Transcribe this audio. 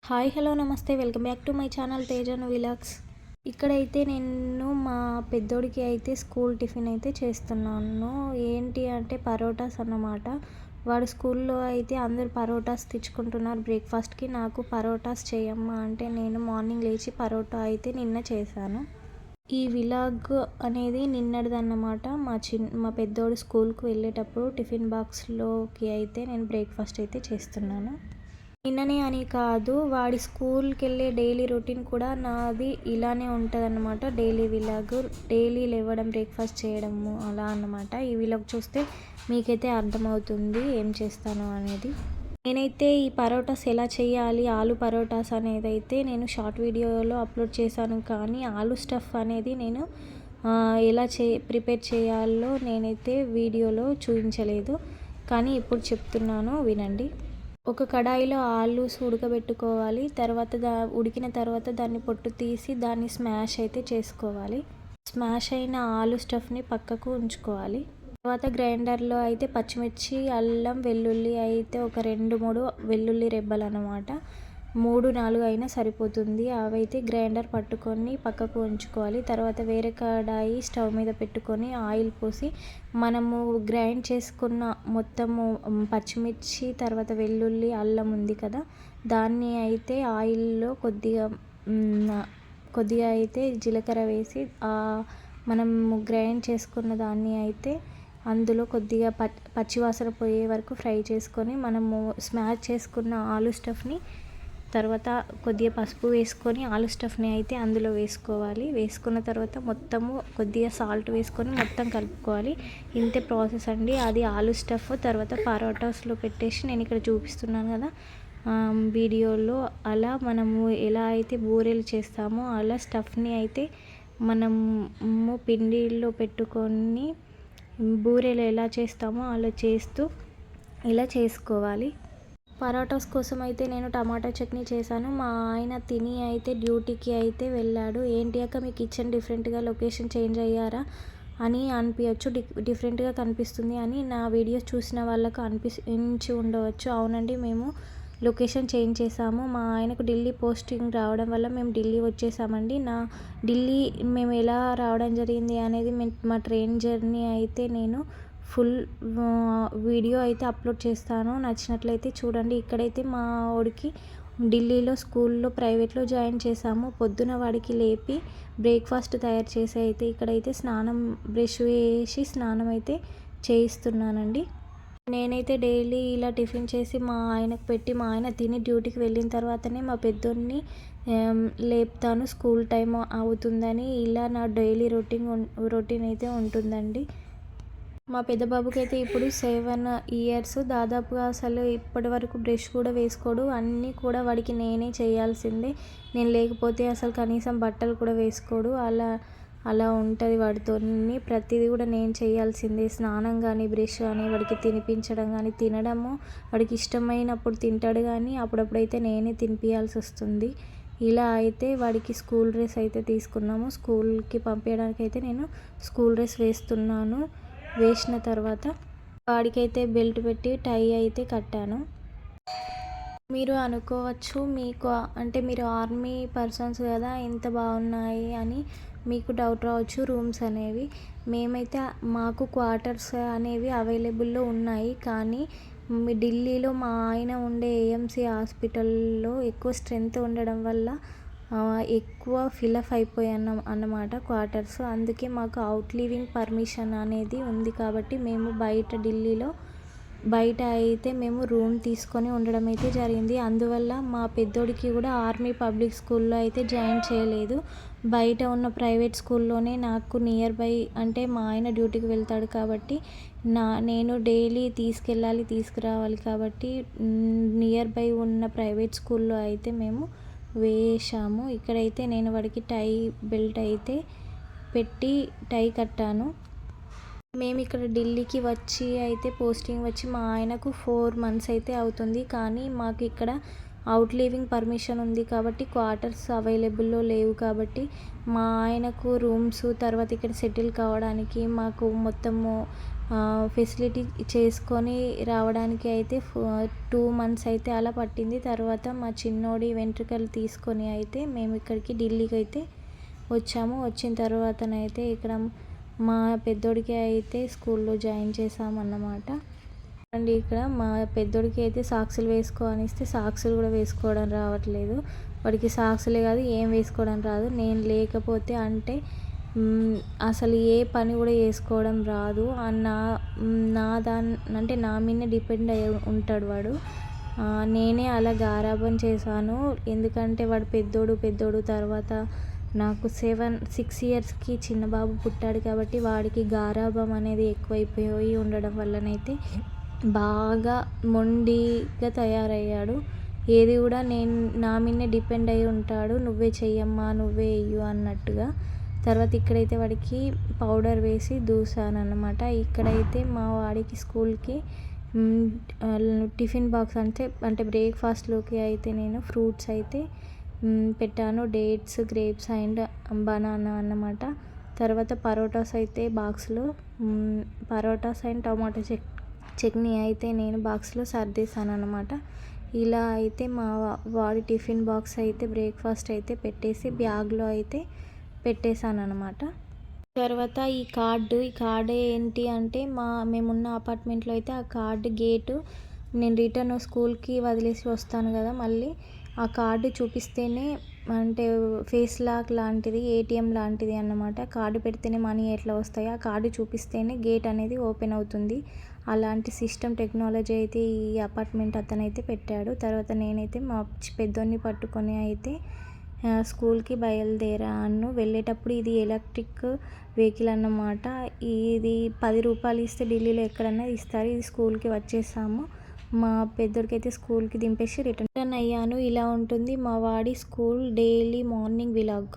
Hi hello namaste welcome back to my channel తేజను vlogs. ఇక్కడైతే నేను మా పెద్దోడికి అయితే స్కూల్ టిఫిన్ అయితే చేస్తున్నాను. ఏంటి అంటే పరోటాస్ అన్నమాట. వాడు స్కూల్లో అయితే అందరు పరోటాస్ తెచ్చుకుంటున్నారు బ్రేక్ఫాస్ట్కి. నాకు పరోటాస్ చేయమ్మా అంటే నేను మార్నింగ్ లేచి పరోటా అయితే నిన్న చేశాను. ఈ విలాగ్ అనేది నిన్నటిదన్నమాట. మా పెద్దోడు స్కూల్కి వెళ్ళేటప్పుడు టిఫిన్ బాక్స్లోకి అయితే నేను బ్రేక్ఫాస్ట్ అయితే చేస్తున్నాను. నిన్ననే అని కాదు, వాడి స్కూల్కి వెళ్ళే డైలీ రొటీన్ కూడా నాది ఇలానే ఉంటుందన్నమాట. డైలీ విలాగ్, డైలీ లేవడం, బ్రేక్ఫాస్ట్ చేయడము అలా అన్నమాట. ఈ విలాగ్ చూస్తే మీకైతే అర్థమవుతుంది ఏం చేస్తాను అనేది. నేనైతే ఈ పరోటాస్ ఎలా చేయాలి, ఆలు పరోటాస్ అనేది అయితే నేను షార్ట్ వీడియోలో అప్లోడ్ చేశాను. కానీ ఆలు స్టఫ్ అనేది నేను ఎలా ప్రిపేర్ చేయాలో నేనైతే వీడియోలో చూపించలేదు. కానీ ఇప్పుడు చెప్తున్నాను వినండి. ఒక కడాయిలో ఆలూస్ ఉడకబెట్టుకోవాలి. తర్వాత ఉడికిన తర్వాత దాన్ని పొట్టు తీసి దాన్ని స్మాష్ అయితే చేసుకోవాలి. స్మాష్ అయిన ఆలు స్టఫ్ని పక్కకు ఉంచుకోవాలి. తర్వాత గ్రైండర్లో అయితే పచ్చిమిర్చి, అల్లం, వెల్లుల్లి అయితే ఒక 2-3 వెల్లుల్లి రెబ్బలు అన్నమాట. 3-4 అయినా సరిపోతుంది. అవైతే గ్రైండర్ పట్టుకొని పక్కకు ఉంచుకోవాలి. తర్వాత వేరే కడాయి స్టవ్ మీద పెట్టుకొని ఆయిల్ పోసి మనము గ్రైండ్ చేసుకున్న మొత్తము పచ్చిమిర్చి, తర్వాత వెల్లుల్లి, అల్లం ఉంది కదా, దాన్ని అయితే ఆయిల్లో కొద్దిగా అయితే జీలకర్ర వేసి మనం గ్రైండ్ చేసుకున్న దాన్ని అయితే అందులో కొద్దిగా పచ్చివాసన పోయే వరకు ఫ్రై చేసుకొని మనము స్మాష్ చేసుకున్న ఆలు స్టఫ్ని తర్వాత కొద్దిగా పసుపు వేసుకొని ఆలు స్టఫ్ని అయితే అందులో వేసుకోవాలి. వేసుకున్న తర్వాత మొత్తము కొద్దిగా సాల్ట్ వేసుకొని మొత్తం కలుపుకోవాలి. ఇంతే ప్రాసెస్ అండి. అది ఆలు స్టఫ్. తర్వాత పరోటాస్లో పెట్టేసి నేను ఇక్కడ చూపిస్తున్నాను కదా వీడియోలో, అలా మనము ఎలా అయితే బూరెలు చేస్తామో అలా స్టఫ్ని అయితే మనము పిండిలో పెట్టుకొని బూరెలు ఎలా చేస్తామో అలా చేస్తూ ఇలా చేసుకోవాలి. పరోటాస్ కోసం అయితే నేను టమాటా చట్నీ చేశాను. మా ఆయన తిని అయితే డ్యూటీకి అయితే వెళ్ళాడు. ఏంటి అక్క మీ కిచెన్ డిఫరెంట్గా లొకేషన్ చేంజ్ అయ్యారా అని అనిపించవచ్చు, డిఫరెంట్గా కనిపిస్తుంది అని నా వీడియోస్ చూసిన వాళ్ళకు అనిపించి ఉండవచ్చు. అవునండి, మేము లొకేషన్ చేంజ్ చేసాము. మా ఆయనకు ఢిల్లీ పోస్టింగ్ రావడం వల్ల మేము ఢిల్లీ వచ్చేసామండి. ఢిల్లీ మేము ఎలా రావడం జరిగింది అనేది మా ట్రైన్ జర్నీ అయితే నేను ఫుల్ వీడియో అయితే అప్లోడ్ చేస్తాను. నచ్చినట్లయితే చూడండి. ఇక్కడైతే మా వాడికి ఢిల్లీలో స్కూల్లో ప్రైవేట్లో జాయిన్ చేశాము. పొద్దున వాడికి లేపి బ్రేక్ఫాస్ట్ తయారు చేసి అయితే ఇక్కడైతే బ్రష్ వేసి స్నానం అయితే చేయిస్తున్నానండి. నేనైతే డైలీ ఇలా టిఫిన్ చేసి మా ఆయనకు పెట్టి మా ఆయన తిని డ్యూటీకి వెళ్ళిన తర్వాతనే మా పెద్దోడిని లేపుతాను. స్కూల్ టైం అవుతుందని ఇలా నా డైలీ రొటీన్ అయితే ఉంటుందండి. మా పెద్ద బాబుకి అయితే ఇప్పుడు 7 ఇయర్స్. దాదాపుగా అసలు ఇప్పటి వరకు బ్రష్ కూడా వేసుకోడు. అన్నీ కూడా వాడికి నేనే చేయాల్సిందే. నేను లేకపోతే అసలు కనీసం బట్టలు కూడా వేసుకోడు. అలా ఉంటుంది వాడితో. ప్రతిదీ కూడా నేను చేయాల్సిందే. స్నానం కానీ, బ్రష్ కానీ, వాడికి తినిపించడం కానీ, తినడము వాడికి ఇష్టమైనప్పుడు తింటాడు కానీ అప్పుడప్పుడైతే నేనే తినిపించాల్సి వస్తుంది. ఇలా అయితే వాడికి స్కూల్ డ్రెస్ అయితే తీసుకున్నాము. స్కూల్కి పంపించడానికి అయితే నేను స్కూల్ డ్రెస్ వేస్తున్నాను. వేసిన తర్వాత వాడికైతే బెల్ట్ పెట్టి టై అయితే కట్టాను. మీరు అనుకోవచ్చు మీరు ఆర్మీ పర్సన్స్ కదా ఎంత బాగున్నాయి అని మీకు డౌట్ రావచ్చు. రూమ్స్ అనేవి మేమైతే మాకు క్వార్టర్స్ అనేవి అవైలబుల్లో ఉన్నాయి. కానీ ఢిల్లీలో మా ఆయన ఉండే ఏఎంసీ హాస్పిటల్లో ఎక్కువ స్ట్రెంత్ ఉండడం వల్ల ఎక్కువ ఫిలప్ అయిపోయాను అన్నమాట క్వార్టర్స్. అందుకే మాకు అవుట్ లివింగ్ పర్మిషన్ అనేది ఉంది. కాబట్టి మేము ఢిల్లీలో బయట అయితే మేము రూమ్ తీసుకొని ఉండడం అయితే జరిగింది. అందువల్ల మా పెద్దోడికి కూడా ఆర్మీ పబ్లిక్ స్కూల్లో అయితే జాయిన్ చేయలేదు. బయట ఉన్న ప్రైవేట్ స్కూల్లోనే నాకు నియర్ బై, అంటే మా ఆయన డ్యూటీకి వెళ్తాడు కాబట్టి నేను డైలీ తీసుకురావాలి కాబట్టి నియర్ బై ఉన్న ప్రైవేట్ స్కూల్లో అయితే మేము వేసాము. ఇక్కడైతే నేను వాడికి బెల్ట్ అయితే పెట్టి టై కట్టాను. మేము ఇక్కడ ఢిల్లీకి వచ్చి అయితే పోస్టింగ్ వచ్చి మా ఆయనకు 4 months అయితే అవుతుంది. కానీ మాకు ఇక్కడ అవుట్ లివింగ్ పర్మిషన్ ఉంది కాబట్టి క్వార్టర్స్ అవైలబుల్లో లేవు. కాబట్టి మా ఆయనకు రూమ్స్ తర్వాత ఇక్కడ సెటిల్ కావడానికి మాకు మొత్తము ఫెసిలిటీ చేసుకొని రావడానికి అయితే 2 మంత్స్ అయితే అలా పట్టింది. తర్వాత మా చిన్నోడి వెంట్రుకలు తీసుకొని అయితే మేము ఇక్కడికి ఢిల్లీకి అయితే వచ్చాము. వచ్చిన తర్వాతనైతే ఇక్కడ మా పెద్దోడికి అయితే స్కూల్లో జాయిన్ చేసామన్నమాట. అండ్ ఇక్కడ మా పెద్దోడికి అయితే సాక్సులు వేసుకో అనిస్తే సాక్సులు కూడా వేసుకోవడం రావట్లేదు. వాడికి సాక్సులే కాదు ఏం వేసుకోవడం రాదు. నేను లేకపోతే అంటే అసలు ఏ పని కూడా చేసుకోవడం రాదు. నా అంటే నా మీదనే డిపెండ్ అయ్యి ఉంటాడు వాడు. నేనే అలా గారాబం చేశాను. ఎందుకంటే వాడు పెద్దోడు తర్వాత నాకు 6 ఇయర్స్కి చిన్న బాబు పుట్టాడు కాబట్టి వాడికి గారాబం అనేది ఎక్కువైపోయి ఉండడం వల్లనైతే బాగా మొండిగా తయారయ్యాడు. ఏది కూడా నా మీదనే డిపెండ్ అయి ఉంటాడు. నువ్వే చెయ్యమ్మా, నువ్వే వెయ్యు అన్నట్టుగా. తర్వాత ఇక్కడైతే వాడికి పౌడర్ వేసి దూసానన్నమాట. ఇక్కడైతే మా వాడికి స్కూల్కి టిఫిన్ బాక్స్ అంటే బ్రేక్ఫాస్ట్లోకి అయితే నేను ఫ్రూట్స్ అయితే పెట్టాను. డేట్స్, గ్రేప్స్ అండ్ బనానా అన్నమాట. తర్వాత పరోటాస్ అయితే బాక్స్లో పరోటాస్ అండ్ టమాటో చట్నీ అయితే నేను బాక్స్లో సర్దేశాను అనమాట. ఇలా అయితే మా వాడి టిఫిన్ బాక్స్ అయితే బ్రేక్ఫాస్ట్ అయితే పెట్టేసి బ్యాగ్లో అయితే పెట్టేశాను అనమాట. తర్వాత ఈ కార్డు ఏంటి అంటే మేమున్న అపార్ట్మెంట్లో అయితే ఆ కార్డు గేటు నేను రిటర్న్ స్కూల్కి వదిలేసి వస్తాను కదా, మళ్ళీ ఆ కార్డు చూపిస్తేనే అంటే ఫేస్ లాక్ లాంటిది, ఏటీఎం లాంటిది అన్నమాట. కార్డు పెడితేనే మనీ ఎట్లా వస్తాయో ఆ కార్డు చూపిస్తేనే గేట్ అనేది ఓపెన్ అవుతుంది. అలాంటి సిస్టమ్ టెక్నాలజీ అయితే ఈ అపార్ట్మెంట్ అతనైతే పెట్టాడు. తర్వాత నేనైతే మా పెద్దోడిని పట్టుకొని అయితే స్కూల్కి బయలుదేరాను. వెళ్ళేటప్పుడు ఇది ఎలక్ట్రిక్ వెహికల్ అన్నమాట. ఇది 10 రూపాయలు ఇస్తే ఢిల్లీలో ఎక్కడన్నా ఇస్తారు. ఇది స్కూల్కి వచ్చేసాము. మా పెద్దోడికి అయితే స్కూల్కి దింపేసి రిటర్న్ అయ్యాను. ఇలా ఉంటుంది మా వాడి స్కూల్ డైలీ మార్నింగ్ విలాగ్.